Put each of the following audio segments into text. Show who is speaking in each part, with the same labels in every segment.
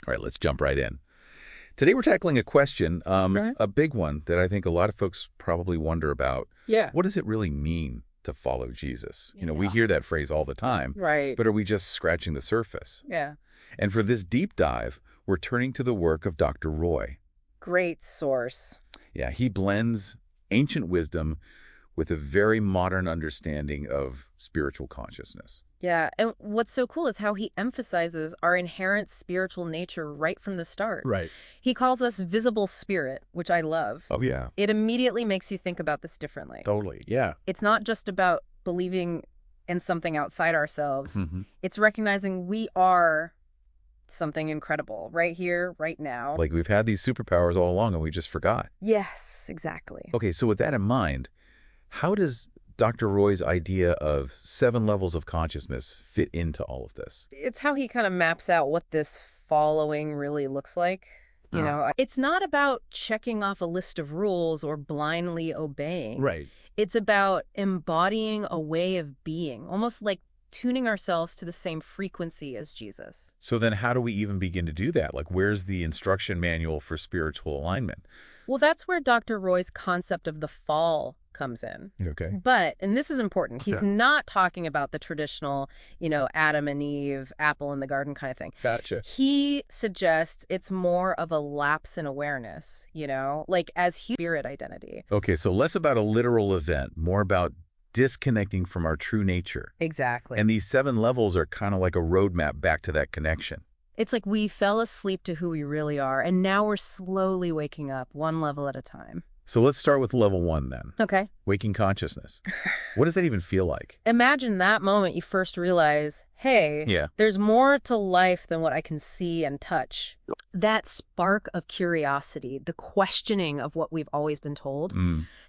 Speaker 1: All right, let's jump right in. Today we're tackling a question,
Speaker 2: Right.
Speaker 1: a big one that I think a lot of folks probably wonder about.
Speaker 2: Yeah.
Speaker 1: What does it really mean to follow Jesus? We
Speaker 2: Yeah.
Speaker 1: hear that phrase all the time,
Speaker 2: Right.
Speaker 1: but are we just scratching the surface?
Speaker 2: Yeah.
Speaker 1: And for this deep dive, we're turning to the work of Dr. Roy.
Speaker 2: Great source.
Speaker 1: Yeah, he blends ancient wisdom with a very modern understanding of spiritual consciousness.
Speaker 2: Yeah. And what's so cool is how he emphasizes our inherent spiritual nature right from the start.
Speaker 1: Right.
Speaker 2: He calls us visible spirit, which I love.
Speaker 1: Oh, yeah.
Speaker 2: It immediately makes you think about this differently.
Speaker 1: Totally. Yeah.
Speaker 2: It's not just about believing in something outside ourselves.
Speaker 1: Mm-hmm.
Speaker 2: It's recognizing we are something incredible right here, right now.
Speaker 1: Like we've had these superpowers all along and we just forgot.
Speaker 2: Yes, exactly.
Speaker 1: Okay, so with that in mind, how does Dr. Roy's idea of 7 levels of consciousness fit into all of this?
Speaker 2: It's how he kind of maps out what this following really looks like. It's not about checking off a list of rules or blindly obeying.
Speaker 1: Right.
Speaker 2: It's about embodying a way of being, almost like tuning ourselves to the same frequency as Jesus.
Speaker 1: So then how do we even begin to do that? Like, where's the instruction manual for spiritual alignment?
Speaker 2: Well, that's where Dr. Roy's concept of the fall comes in.
Speaker 1: Okay.
Speaker 2: But, and this is important, he's
Speaker 1: Yeah.
Speaker 2: not talking about the traditional, Adam and Eve, apple in the garden kind of thing.
Speaker 1: Gotcha.
Speaker 2: He suggests it's more of a lapse in awareness, like as spirit identity.
Speaker 1: Okay, so less about a literal event, more about disconnecting from our true nature.
Speaker 2: Exactly.
Speaker 1: And these 7 levels are kind of like a roadmap back to that connection.
Speaker 2: It's like we fell asleep to who we really are, and now we're slowly waking up one level at a time.
Speaker 1: So let's start with level 1 then.
Speaker 2: Okay.
Speaker 1: Waking consciousness. What does that even feel like?
Speaker 2: Imagine that moment you first realize, hey,
Speaker 1: Yeah.
Speaker 2: there's more to life than what I can see and touch. That spark of curiosity, the questioning of what we've always been told,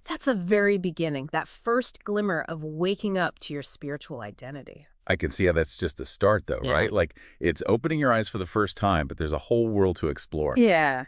Speaker 2: that's the very beginning, that first glimmer of waking up to your spiritual identity.
Speaker 1: I can see how that's just the start, though,
Speaker 2: Yeah.
Speaker 1: right? Like, it's opening your eyes for the first time, but there's a whole world to explore.
Speaker 2: Yeah.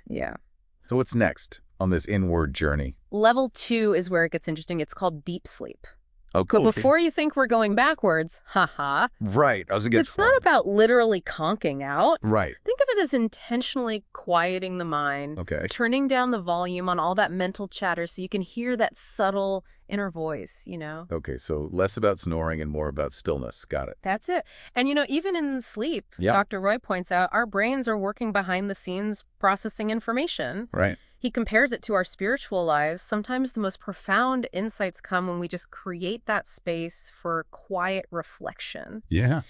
Speaker 1: So what's next on this inward journey?
Speaker 2: Level 2 is where it gets interesting. It's called deep sleep.
Speaker 1: Oh, cool.
Speaker 2: But before you think we're going backwards,
Speaker 1: Right. I was going to get
Speaker 2: it's not about literally conking out.
Speaker 1: Right.
Speaker 2: Think of it as intentionally quieting the mind,
Speaker 1: Okay.
Speaker 2: turning down the volume on all that mental chatter so you can hear that subtle inner voice,
Speaker 1: Okay, so less about snoring and more about stillness. Got it.
Speaker 2: That's it. And, even in sleep,
Speaker 1: Yeah.
Speaker 2: Dr. Roy points out our brains are working behind the scenes processing information.
Speaker 1: Right.
Speaker 2: He compares it to our spiritual lives. Sometimes the most profound insights come when we just create that space for quiet reflection.
Speaker 1: Yeah.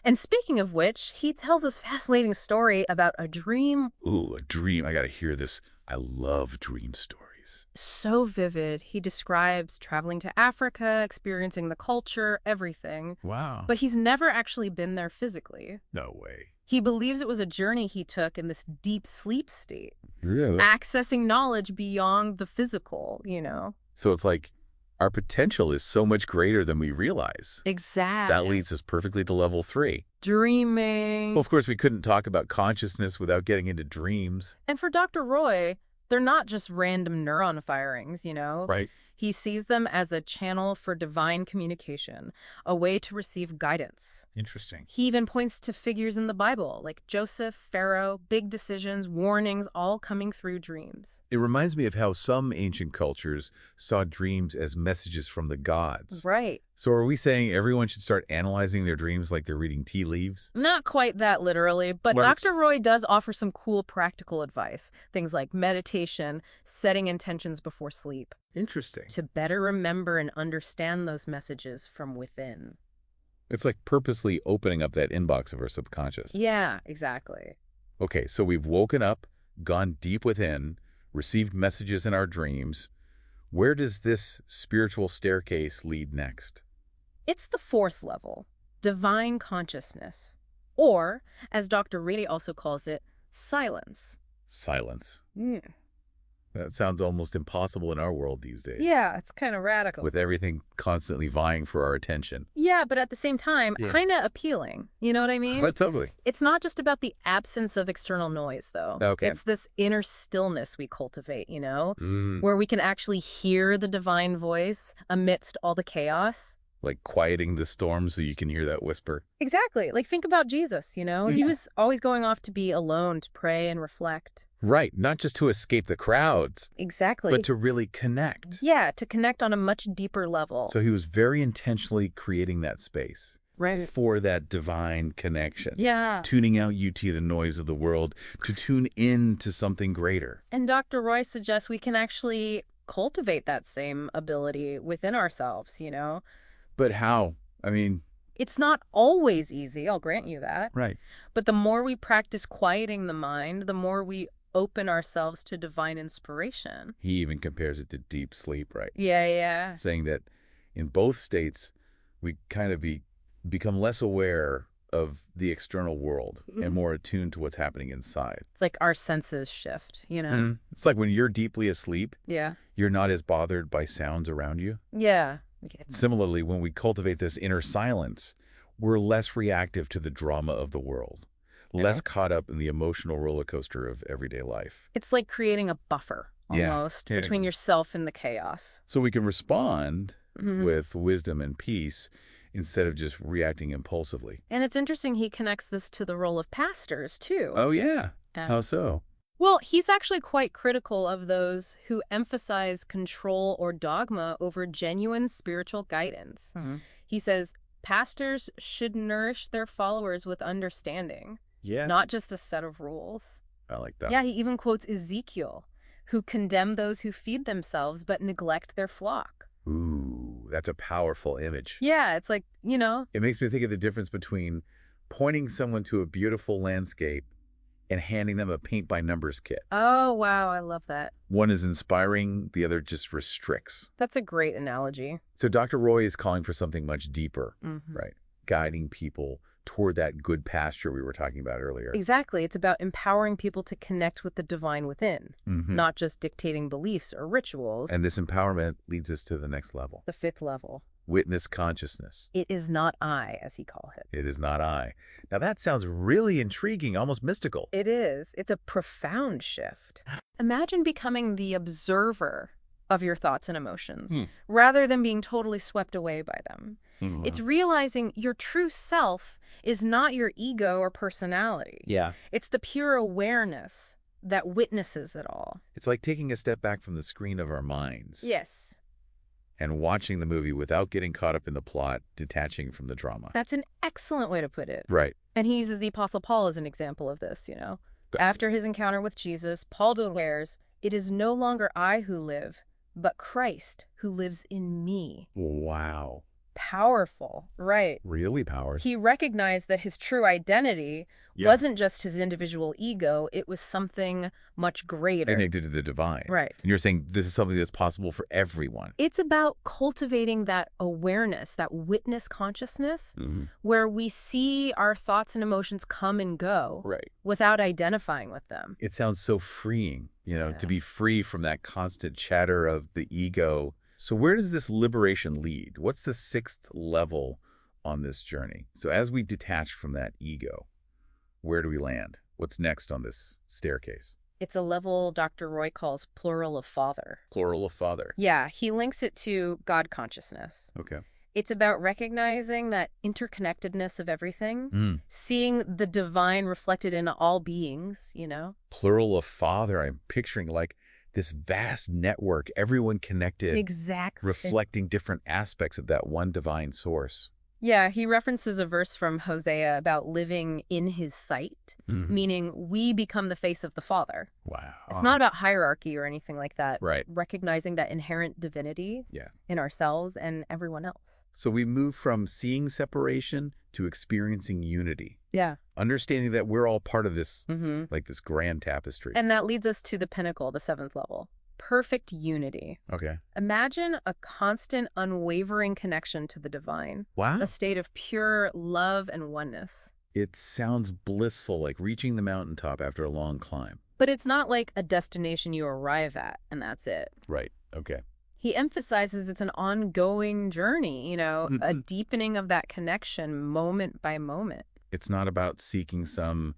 Speaker 2: And speaking of which, he tells this fascinating story about a dream
Speaker 1: Ooh, a dream. I got to hear this. I love dream stories.
Speaker 2: so vivid. He describes traveling to Africa, experiencing the culture, everything.
Speaker 1: Wow.
Speaker 2: But he's never actually been there physically.
Speaker 1: No way.
Speaker 2: He believes it was a journey he took in this deep sleep state,
Speaker 1: Really?
Speaker 2: accessing knowledge beyond the physical,
Speaker 1: So it's like our potential is so much greater than we realize.
Speaker 2: Exactly.
Speaker 1: That leads us perfectly to level 3.
Speaker 2: Dreaming.
Speaker 1: Well, of course, we couldn't talk about consciousness without getting into dreams.
Speaker 2: And for Dr. Roy, they're not just random neuron firings,
Speaker 1: Right.
Speaker 2: He sees them as a channel for divine communication, a way to receive guidance.
Speaker 1: Interesting.
Speaker 2: He even points to figures in the Bible, like Joseph, Pharaoh, big decisions, warnings, all coming through dreams.
Speaker 1: It reminds me of how some ancient cultures saw dreams as messages from the gods.
Speaker 2: Right.
Speaker 1: So are we saying everyone should start analyzing their dreams like they're reading tea leaves?
Speaker 2: Not quite that literally, but
Speaker 1: Well,
Speaker 2: Dr. Roy does offer some cool practical advice. Things like meditation, setting intentions before sleep,
Speaker 1: Interesting.
Speaker 2: to better remember and understand those messages from within.
Speaker 1: It's like purposely opening up that inbox of our subconscious.
Speaker 2: Yeah, exactly.
Speaker 1: Okay, so we've woken up, gone deep within, received messages in our dreams. Where does this spiritual staircase lead next?
Speaker 2: It's the 4th level, divine consciousness. Or, as Dr. Reedy also calls it, silence.
Speaker 1: Silence.
Speaker 2: Mm.
Speaker 1: That sounds almost impossible in our world these days.
Speaker 2: Yeah, it's kind of radical.
Speaker 1: With everything constantly vying for our attention.
Speaker 2: Yeah, but at the same time,
Speaker 1: Yeah.
Speaker 2: kind of appealing. You know what I mean?
Speaker 1: But totally.
Speaker 2: It's not just about the absence of external noise, though.
Speaker 1: Okay.
Speaker 2: It's this inner stillness we cultivate,
Speaker 1: Mm.
Speaker 2: where we can actually hear the divine voice amidst all the chaos.
Speaker 1: like quieting the storm so you can hear that whisper.
Speaker 2: Exactly. Like, think about Jesus, you know? He
Speaker 1: Yeah.
Speaker 2: was always going off to be alone, to pray and reflect.
Speaker 1: Right, not just to escape the crowds,
Speaker 2: Exactly.
Speaker 1: but to really connect.
Speaker 2: Yeah, to connect on a much deeper level.
Speaker 1: So he was very intentionally creating that space
Speaker 2: Right.
Speaker 1: for that divine connection.
Speaker 2: Yeah.
Speaker 1: Tuning out the noise of the world, to tune in to something greater.
Speaker 2: And Dr. Roy suggests we can actually cultivate that same ability within ourselves, you know?
Speaker 1: But how? I mean,
Speaker 2: It's not always easy, I'll grant you that.
Speaker 1: right.
Speaker 2: But the more we practice quieting the mind, the more we open ourselves to divine inspiration.
Speaker 1: He even compares it to deep sleep, right?
Speaker 2: Yeah.
Speaker 1: Saying that in both states, we kind of become less aware of the external world and more attuned to what's happening inside.
Speaker 2: It's like our senses shift, you know?
Speaker 1: It's like when you're deeply asleep,
Speaker 2: Yeah.
Speaker 1: you're not as bothered by sounds around you.
Speaker 2: Yeah.
Speaker 1: Similarly, when we cultivate this inner silence, we're less reactive to the drama of the world, less caught up in the emotional roller coaster of everyday life.
Speaker 2: It's like creating a buffer, almost,
Speaker 1: Yeah.
Speaker 2: between yourself and the chaos.
Speaker 1: So we can respond with wisdom and peace instead of just reacting impulsively.
Speaker 2: And it's interesting he connects this to the role of pastors, too.
Speaker 1: Oh, yeah. How so?
Speaker 2: Well, he's actually quite critical of those who emphasize control or dogma over genuine spiritual guidance. He says pastors should nourish their followers with understanding, not just a set of rules.
Speaker 1: I like that.
Speaker 2: Yeah, he even quotes Ezekiel, who condemn those who feed themselves but neglect their flock.
Speaker 1: Ooh, that's a powerful image.
Speaker 2: Yeah, it's like, you know.
Speaker 1: It makes me think of the difference between pointing someone to a beautiful landscape and handing them a paint-by-numbers kit.
Speaker 2: Oh, wow, I love that.
Speaker 1: One is inspiring, the other just restricts.
Speaker 2: That's a great analogy.
Speaker 1: So Dr. Roy is calling for something much deeper, right? Guiding people toward that good pasture we were talking about earlier.
Speaker 2: Exactly. It's about empowering people to connect with the divine within, not just dictating beliefs or rituals.
Speaker 1: And this empowerment leads us to the next level.
Speaker 2: The fifth level.
Speaker 1: Witness consciousness.
Speaker 2: It is not I, as he calls it.
Speaker 1: It is not I. Now that sounds really intriguing, almost mystical.
Speaker 2: It is. It's a profound shift. Imagine becoming the observer of your thoughts and emotions, rather than being totally swept away by them. It's realizing your true self is not your ego or personality.
Speaker 1: Yeah.
Speaker 2: It's the pure awareness that witnesses it all.
Speaker 1: It's like taking a step back from the screen of our minds.
Speaker 2: Yes.
Speaker 1: And watching the movie without getting caught up in the plot, detaching from the drama.
Speaker 2: That's an excellent way to put it.
Speaker 1: Right.
Speaker 2: And he uses the Apostle Paul as an example of this, you know. After his encounter with Jesus, Paul declares, "It is no longer I who live, but Christ who lives in me."
Speaker 1: Wow.
Speaker 2: Powerful, right?
Speaker 1: Really powerful.
Speaker 2: He recognized that his true identity wasn't just his individual ego, it was something much greater.
Speaker 1: Connected to the divine.
Speaker 2: Right.
Speaker 1: And you're saying this is something that's possible for everyone.
Speaker 2: It's about cultivating that awareness, that witness consciousness, where we see our thoughts and emotions come and go without identifying with them.
Speaker 1: It sounds so freeing, you know, to be free from that constant chatter of the ego. So where does this liberation lead? What's the sixth level on this journey? So as we detach from that ego, where do we land? What's next on this staircase?
Speaker 2: It's a level Dr. Roy calls plural of father.
Speaker 1: Plural of father.
Speaker 2: Yeah, he links it to God consciousness.
Speaker 1: Okay.
Speaker 2: It's about recognizing that interconnectedness of everything, seeing the divine reflected in all beings, you know?
Speaker 1: Plural of father, I'm picturing like this vast network, everyone connected.
Speaker 2: Exactly.
Speaker 1: Reflecting different aspects of that one divine source.
Speaker 2: Yeah, he references a verse from Hosea about living in his sight, meaning we become the face of the Father.
Speaker 1: Wow.
Speaker 2: It's not about hierarchy or anything like that.
Speaker 1: Right.
Speaker 2: Recognizing that inherent divinity in ourselves and everyone else.
Speaker 1: So we move from seeing separation to experiencing unity.
Speaker 2: Yeah.
Speaker 1: Understanding that we're all part of this, like this grand tapestry.
Speaker 2: And that leads us to the pinnacle, the seventh level. Perfect unity.
Speaker 1: Okay.
Speaker 2: Imagine a constant, unwavering connection to the divine.
Speaker 1: Wow.
Speaker 2: A state of pure love and oneness.
Speaker 1: It sounds blissful, like reaching the mountaintop after a long climb.
Speaker 2: But it's not like a destination you arrive at, and that's it.
Speaker 1: Right. Okay.
Speaker 2: He emphasizes it's an ongoing journey, you know, a deepening of that connection moment by moment.
Speaker 1: It's not about seeking some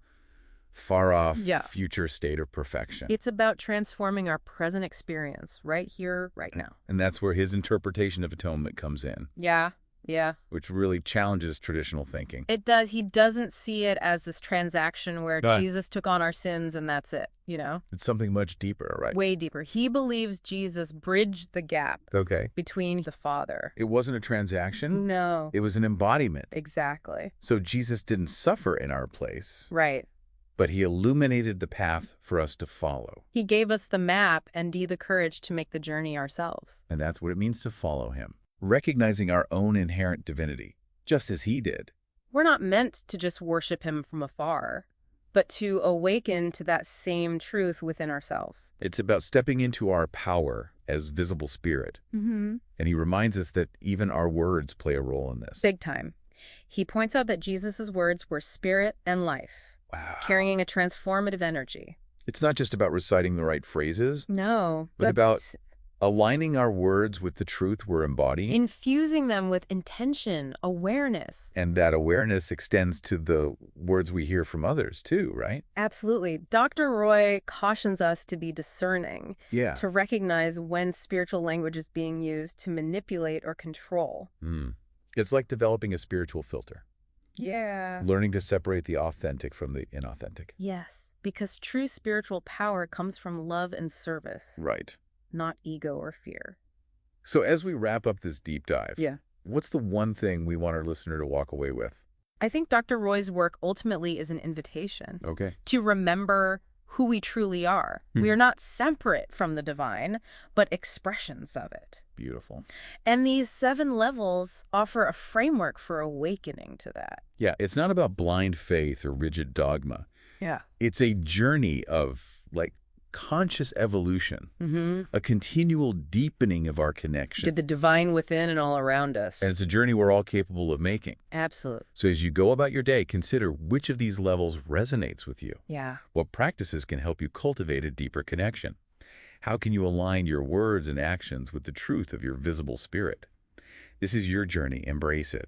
Speaker 1: far-off future state of perfection.
Speaker 2: It's about transforming our present experience right here, right now.
Speaker 1: And that's where his interpretation of atonement comes in.
Speaker 2: Yeah. Yeah.
Speaker 1: which really challenges traditional thinking.
Speaker 2: It does. He doesn't see it as this transaction where
Speaker 1: Right.
Speaker 2: Jesus took on our sins and that's it, you know?
Speaker 1: It's something much deeper, right?
Speaker 2: Way deeper. He believes Jesus bridged the gap
Speaker 1: Okay.
Speaker 2: between the Father.
Speaker 1: It wasn't a transaction.
Speaker 2: No.
Speaker 1: It was an embodiment.
Speaker 2: Exactly.
Speaker 1: So Jesus didn't suffer in our place,
Speaker 2: Right.
Speaker 1: but he illuminated the path for us to follow.
Speaker 2: He gave us the map and the courage to make the journey ourselves.
Speaker 1: And that's what it means to follow him, recognizing our own inherent divinity, just as he did.
Speaker 2: We're not meant to just worship him from afar, but to awaken to that same truth within ourselves.
Speaker 1: It's about stepping into our power as visible spirit.
Speaker 2: Mm-hmm.
Speaker 1: And he reminds us that even our words play a role in this.
Speaker 2: Big time. He points out that Jesus' words were spirit and life,
Speaker 1: Wow.
Speaker 2: carrying a transformative energy.
Speaker 1: It's not just about reciting the right phrases,
Speaker 2: No.
Speaker 1: but about aligning our words with the truth we're embodying.
Speaker 2: Infusing them with intention, awareness.
Speaker 1: And that awareness extends to the words we hear from others too, right?
Speaker 2: Absolutely. Dr. Roy cautions us to be discerning,
Speaker 1: Yeah.
Speaker 2: to recognize when spiritual language is being used to manipulate or control.
Speaker 1: It's like developing a spiritual filter,
Speaker 2: Yeah.
Speaker 1: learning to separate the authentic from the inauthentic.
Speaker 2: Yes, because true spiritual power comes from love and service,
Speaker 1: Right.
Speaker 2: not ego or fear.
Speaker 1: So as we wrap up this deep dive,
Speaker 2: Yeah.
Speaker 1: what's the one thing we want our listener to walk away with?
Speaker 2: I think Dr. Roy's work ultimately is an invitation
Speaker 1: Okay.
Speaker 2: to remember who we truly are. We are not separate from the divine, but expressions of it.
Speaker 1: Beautiful.
Speaker 2: And these 7 levels offer a framework for awakening to that.
Speaker 1: Yeah, it's not about blind faith or rigid dogma.
Speaker 2: Yeah.
Speaker 1: It's a journey of, conscious evolution, a continual deepening of our connection.
Speaker 2: To the divine within and all around us.
Speaker 1: And it's a journey we're all capable of making.
Speaker 2: Absolutely.
Speaker 1: So as you go about your day, consider which of these levels resonates with you.
Speaker 2: Yeah.
Speaker 1: What practices can help you cultivate a deeper connection? How can you align your words and actions with the truth of your visible spirit? This is your journey. Embrace it.